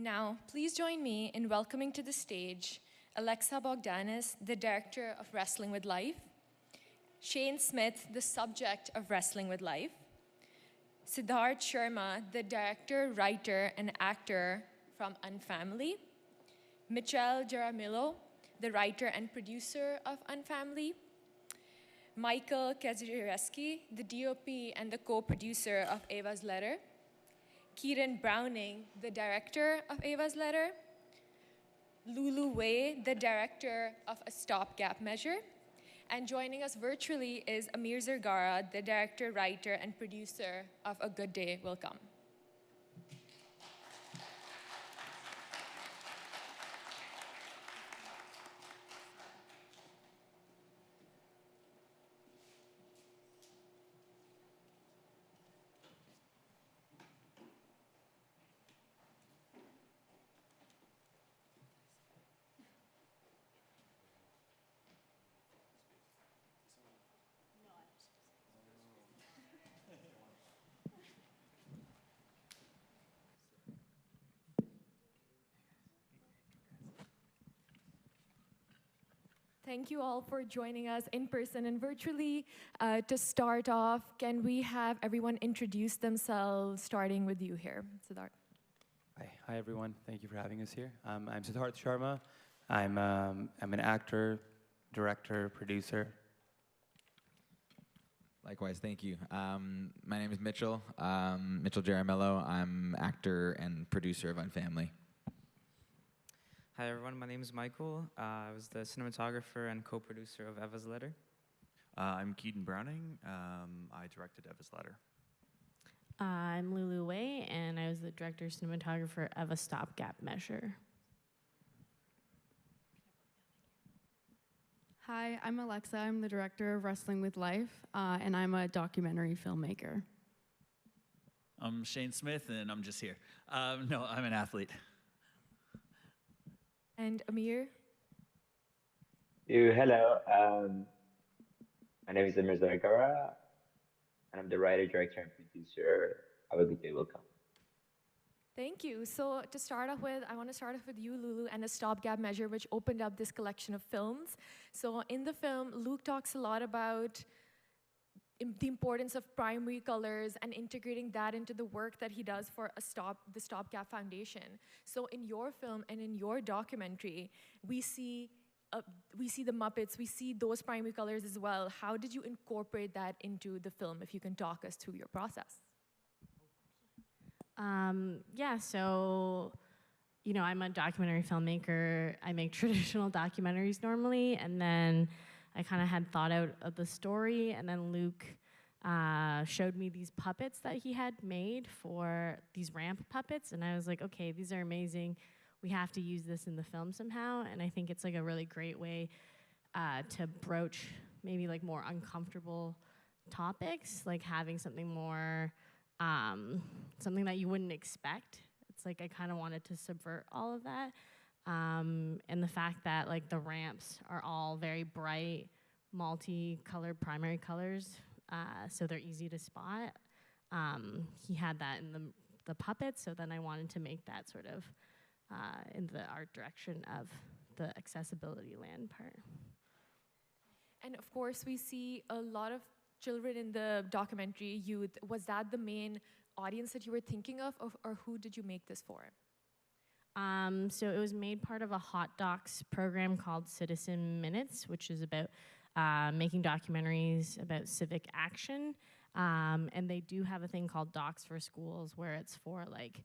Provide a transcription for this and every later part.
Now, please join me in welcoming to the stage Alexa Bogdanis, the director of Wrestling with Life, Shane Smith, the subject of Wrestling with Life, Siddharth Sharma, the director, writer, and actor from Unfamily, Michelle Jaramillo, the writer and producer of Unfamily, Michael Kazireski, the DOP and the co-producer of Ava's Letter, Kieran Browning, the director of Ava's Letter, Lulu Wei, the director of A Stopgap Measure, and joining us virtually is Amir Zergara, the director, writer, and producer of A Good Day Will Come. Thank you all for joining us in person and virtually. To start off, can we have everyone introduce themselves, starting with you here, Siddharth? Hi everyone. Thank you for having us here. I'm Siddharth Sharma. I'm an actor, director, producer. Likewise, thank you. My name is Mitchell, Mitchell Jaramillo. I'm actor and producer of Unfamily. Hi everyone, my name is Michael. I was the cinematographer and co-producer of Eva's Letter. I'm Keaton Browning. I directed Eva's Letter. I'm Lulu Wei, and I was the director cinematographer of A Stopgap Measure. Hi, I'm Alexa. I'm the director of Wrestling with Life, and I'm a documentary filmmaker. I'm Shane Smith, and I'm just here. No, I'm an athlete. And Amir? Hello. My name is Amir Zagara, and I'm the writer, director, and producer of A Good Day Will Come. Thank you. So to start off with, I want to start off with you, Lulu, and A Stopgap Measure, which opened up this collection of films. So in the film, Luke talks a lot about the importance of primary colors and integrating that into the work that he does for the Stopgap Foundation. So in your film and in your documentary, we see the Muppets, we see those primary colors as well. How did you incorporate that into the film, if you can talk us through your process? Yeah, so, I'm a documentary filmmaker. I make traditional documentaries normally, and then I kind of had thought out of the story, and then Luke showed me these puppets that he had made for these ramp puppets, and I was like, okay, these are amazing. We have to use this in the film somehow, and I think it's like a really great way to broach maybe like more uncomfortable topics, like having something more, something that you wouldn't expect. It's like I kind of wanted to subvert all of that. And the fact that like the ramps are all very bright, multicolored primary colors, so they're easy to spot. He had that in the puppets, so then I wanted to make that sort of in the art direction of the accessibility land part. And of course, we see a lot of children in the documentary, youth. Was that the main audience that you were thinking of, or who did you make this for? So it was made part of a Hot Docs program called Citizen Minutes, which is about making documentaries about civic action. And they do have a thing called Docs for Schools, where it's for like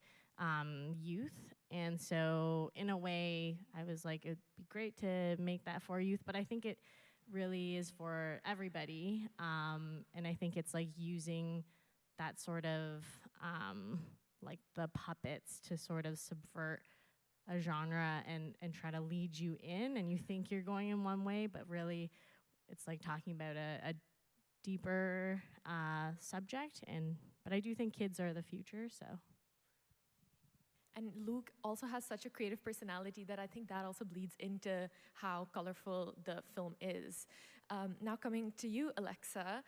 youth. And so in a way, I was like, it'd be great to make that for youth, but I think it really is for everybody. And I think it's like using that sort of like the puppets to sort of subvert a genre and try to lead you in, and you think you're going in one way, but really it's like talking about a deeper subject. But I do think kids are the future, so. And Luke also has such a creative personality that I think that also bleeds into how colorful the film is. Now coming to you, Alexa,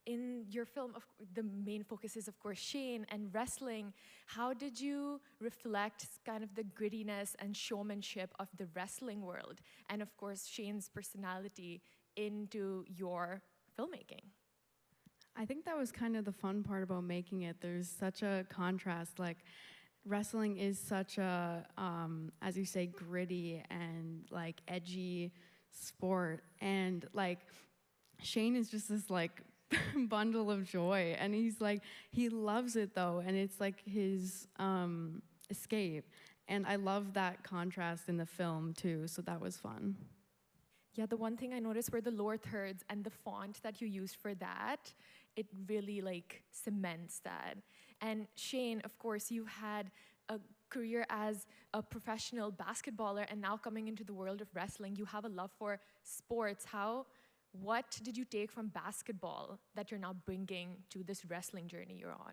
in your film, the main focus is, of course, Shane and wrestling. How did you reflect kind of the grittiness and showmanship of the wrestling world, and of course, Shane's personality into your filmmaking? I think that was kind of the fun part about making it. There's such a contrast. Like, wrestling is such a, as you say, gritty and like edgy sport, and like Shane is just this like bundle of joy, and he's like, he loves it though, and it's like his escape. And I love that contrast in the film too, so that was fun. Yeah, the one thing I noticed were the lower thirds and the font that you used for that. It really like cements that. And Shane, of course, you had a career as a professional basketballer, and now coming into the world of wrestling, you have a love for sports. What did you take from basketball that you're now bringing to this wrestling journey you're on?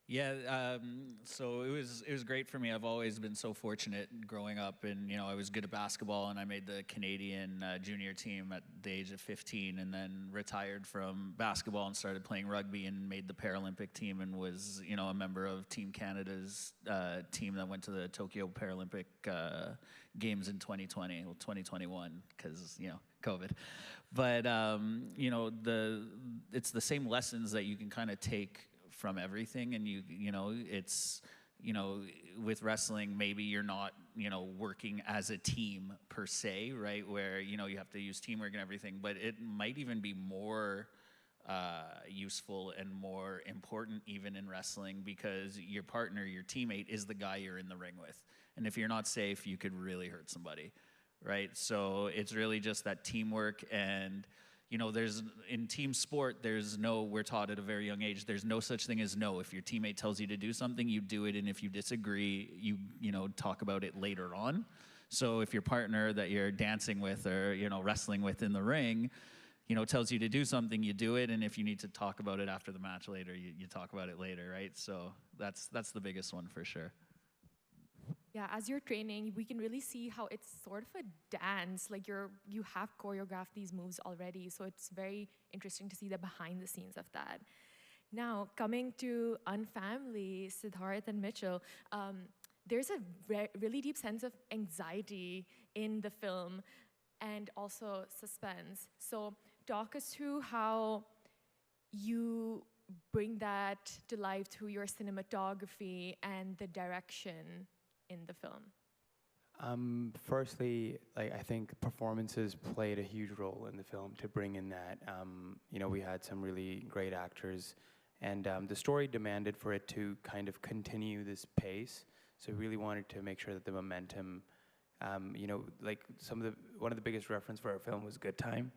Yeah, so it was great for me. I've always been so fortunate growing up, and I was good at basketball, and I made the Canadian junior team at the age of 15, and then retired from basketball and started playing rugby, and made the Paralympic team, and was a member of Team Canada's team that went to the Tokyo Paralympic Games in 2020, well 2021, because COVID. But it's the same lessons that you can kind of take from everything, and it's with wrestling, maybe you're not working as a team per se, right, where you have to use teamwork and everything, but it might even be more useful and more important even in wrestling, because your partner, your teammate, is the guy you're in the ring with, and if you're not safe, you could really hurt somebody, right? So it's really just that teamwork. And there's in team sport, we're taught at a very young age, there's no such thing as no. If your teammate tells you to do something, you do it, and if you disagree, you talk about it later on. So if your partner that you're dancing with or wrestling with in the ring, tells you to do something, you do it, and if you need to talk about it after the match later, you talk about it later, right? So that's the biggest one for sure. Yeah, as you're training, we can really see how it's sort of a dance. Like you have choreographed these moves already, so it's very interesting to see the behind the scenes of that. Now, coming to Unfamily, Siddharth and Mitchell, there's a really deep sense of anxiety in the film and also suspense. So talk us through how you bring that to life through your cinematography and the direction in the film. Firstly, I think performances played a huge role in the film to bring in that. We had some really great actors, and the story demanded for it to kind of continue this pace. So we really wanted to make sure that the momentum, one of the biggest reference for our film was Good Time,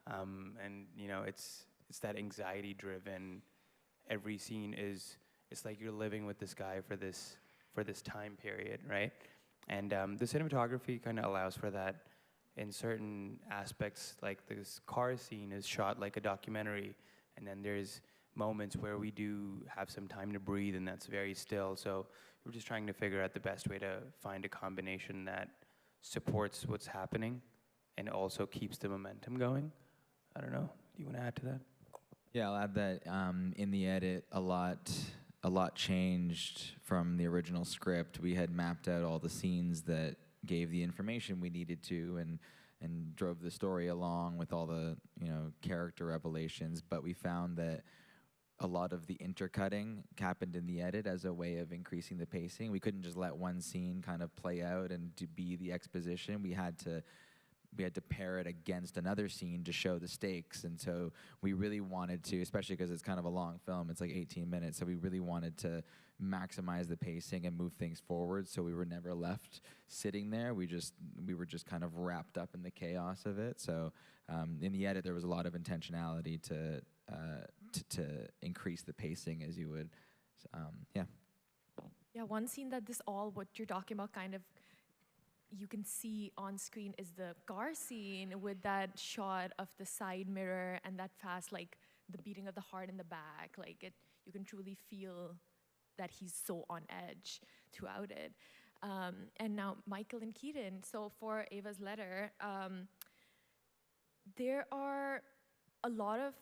and it's that anxiety-driven. Every scene it's like you're living with this guy for this time period, right? And the cinematography kind of allows for that in certain aspects. Like this car scene is shot like a documentary, and then there's moments where we do have some time to breathe, and that's very still. So we're just trying to figure out the best way to find a combination that supports what's happening and also keeps the momentum going. I don't know. Do you want to add to that? Yeah, I'll add that in the edit, a lot changed from the original script. We had mapped out all the scenes that gave the information we needed to, and drove the story along with all the character revelations. But we found that a lot of the intercutting happened in the edit as a way of increasing the pacing. We couldn't just let one scene kind of play out and to be the exposition. We had to pair it against another scene to show the stakes. And so we really wanted to, especially because it's kind of a long film, it's like 18 minutes, so we really wanted to maximize the pacing and move things forward, so we were never left sitting there. We were just kind of wrapped up in the chaos of it. So in the edit, there was a lot of intentionality to increase the pacing as you would, yeah. Yeah, one scene that what you're talking about kind of you can see on screen is the car scene with that shot of the side mirror and that fast, like the beating of the heart in the back. Like you can truly feel that he's so on edge throughout it. And now Michael and Keaton. So for Ava's Letter, there are a lot of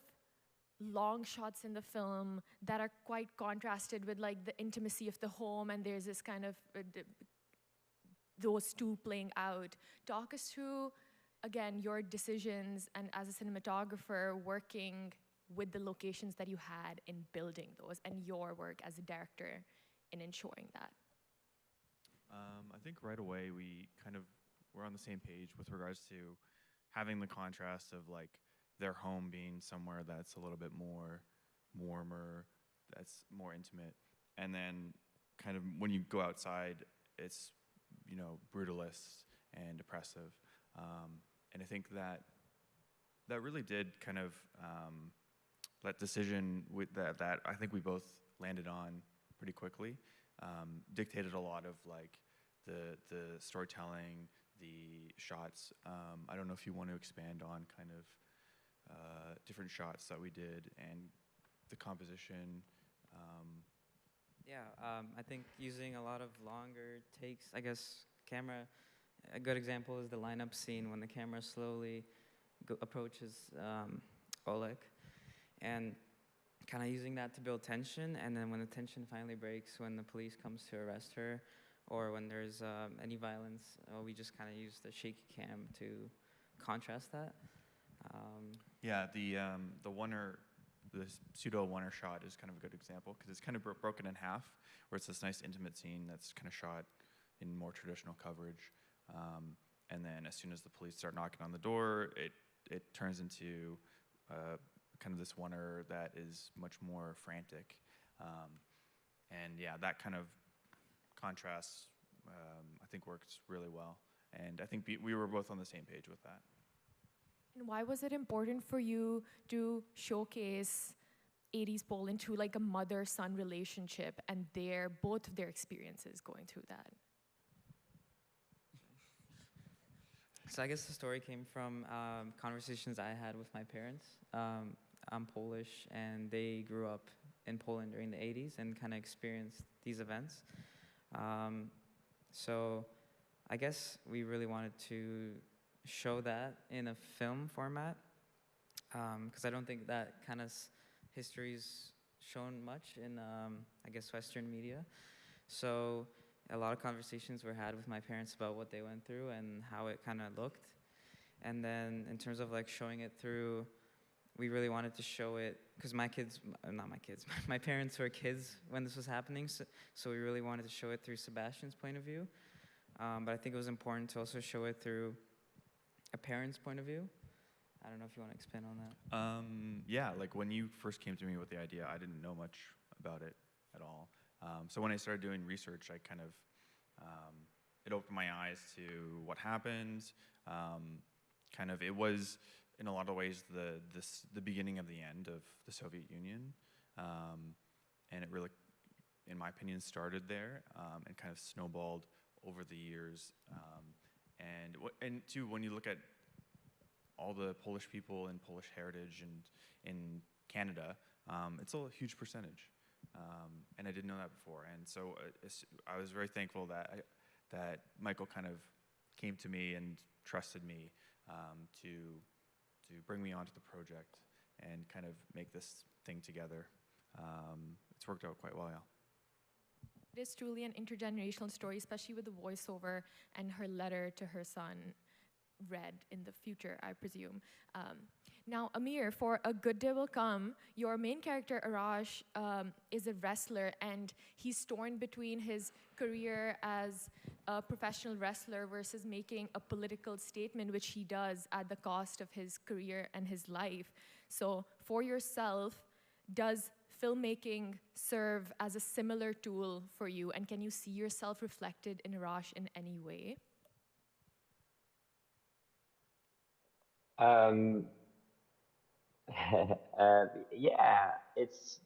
long shots in the film that are quite contrasted with like the intimacy of the home, and there's this kind of those two playing out. Talk us through, again, your decisions and as a cinematographer working with the locations that you had in building those, and your work as a director in ensuring that. I think right away we kind of were on the same page with regards to having the contrast of like their home being somewhere that's a little bit more warmer, that's more intimate, and then kind of when you go outside, it's brutalist and oppressive, and I think that really did kind of that decision with that I think we both landed on pretty quickly. Dictated a lot of like the storytelling, the shots. I don't know if you want to expand on kind of different shots that we did and the composition. I think using a lot of longer takes, I guess, camera, a good example is the lineup scene when the camera slowly approaches Oleg, and kind of using that to build tension, and then when the tension finally breaks, when the police comes to arrest her, or when there's any violence, we just kind of use the shaky cam to contrast that. The oneer, the pseudo oneer shot is kind of a good example because it's kind of broken in half, where it's this nice intimate scene that's kind of shot in more traditional coverage, and then as soon as the police start knocking on the door, it turns into kind of this oneer that is much more frantic, and that kind of contrast I think works really well, and I think we were both on the same page with that. And why was it important for you to showcase 80s Poland to like a mother-son relationship and both of their experiences going through that? So I guess the story came from conversations I had with my parents. I'm Polish, and they grew up in Poland during the 80s and kind of experienced these events. So I guess we really wanted to show that in a film format, because I don't think that kind of history's shown much in, I guess, Western media. So a lot of conversations were had with my parents about what they went through and how it kind of looked. And then in terms of like showing it through, we really wanted to show it, because my parents were kids when this was happening, so we really wanted to show it through Sebastian's point of view. But I think it was important to also show it through a parent's point of view. I don't know if you want to expand on that. Like when you first came to me with the idea, I didn't know much about it at all. So when I started doing research, I kind of, it opened my eyes to what happened. It was, in a lot of ways, the beginning of the end of the Soviet Union. And it really, in my opinion, started there and kind of snowballed over the years. And too, when you look at all the Polish people and Polish heritage and in Canada, it's a huge percentage. And I didn't know that before. And so I was very thankful that Michael kind of came to me and trusted me to bring me onto the project and kind of make this thing together. It's worked out quite well, yeah. It is truly an intergenerational story, especially with the voiceover and her letter to her son read in the future, I presume. Now, Amir, for A Good Day Will Come, your main character, Arash, is a wrestler, and he's torn between his career as a professional wrestler versus making a political statement, which he does at the cost of his career and his life. So for yourself, does filmmaking serve as a similar tool for you, and can you see yourself reflected in Arash in any way? Yeah, it's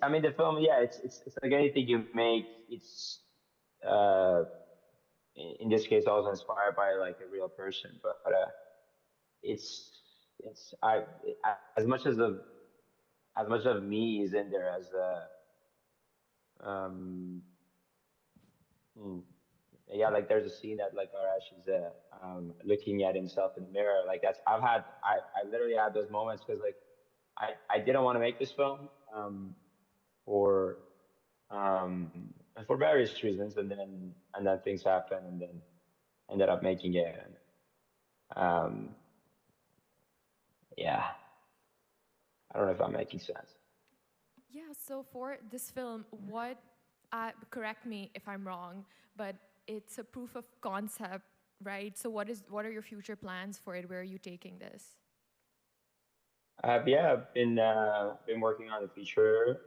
I mean the film, yeah, it's like anything you make, it's uh in this case also inspired by like a real person, but it's it's I as much as much of me is in there as um hmm, yeah, like there's a scene that like Arash is looking at himself in the mirror, like I literally had those moments because like I didn't want to make this film for for various reasons, and then things happen, and then ended up making it. And, yeah, I don't know if I'm making sense. Yeah, so for this film, correct me if I'm wrong, but it's a proof of concept, right? So what are your future plans for it? Where are you taking this? Yeah, I've been working on the feature,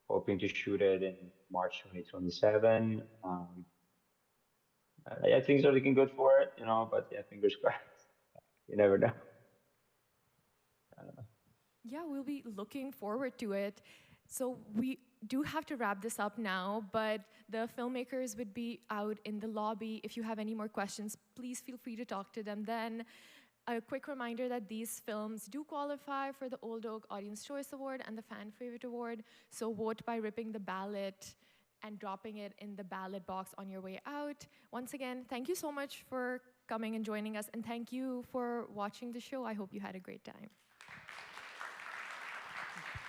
hoping to shoot it in March 2027. Yeah, things are looking good for it, but yeah, fingers crossed. You never know. Yeah, we'll be looking forward to it. So we do have to wrap this up now, but the filmmakers would be out in the lobby. If you have any more questions, please feel free to talk to them then. A quick reminder that these films do qualify for the Old Oak Audience Choice Award and the Fan Favorite Award, so vote by ripping the ballot and dropping it in the ballot box on your way out. Once again, thank you so much for coming and joining us, and thank you for watching the show. I hope you had a great time.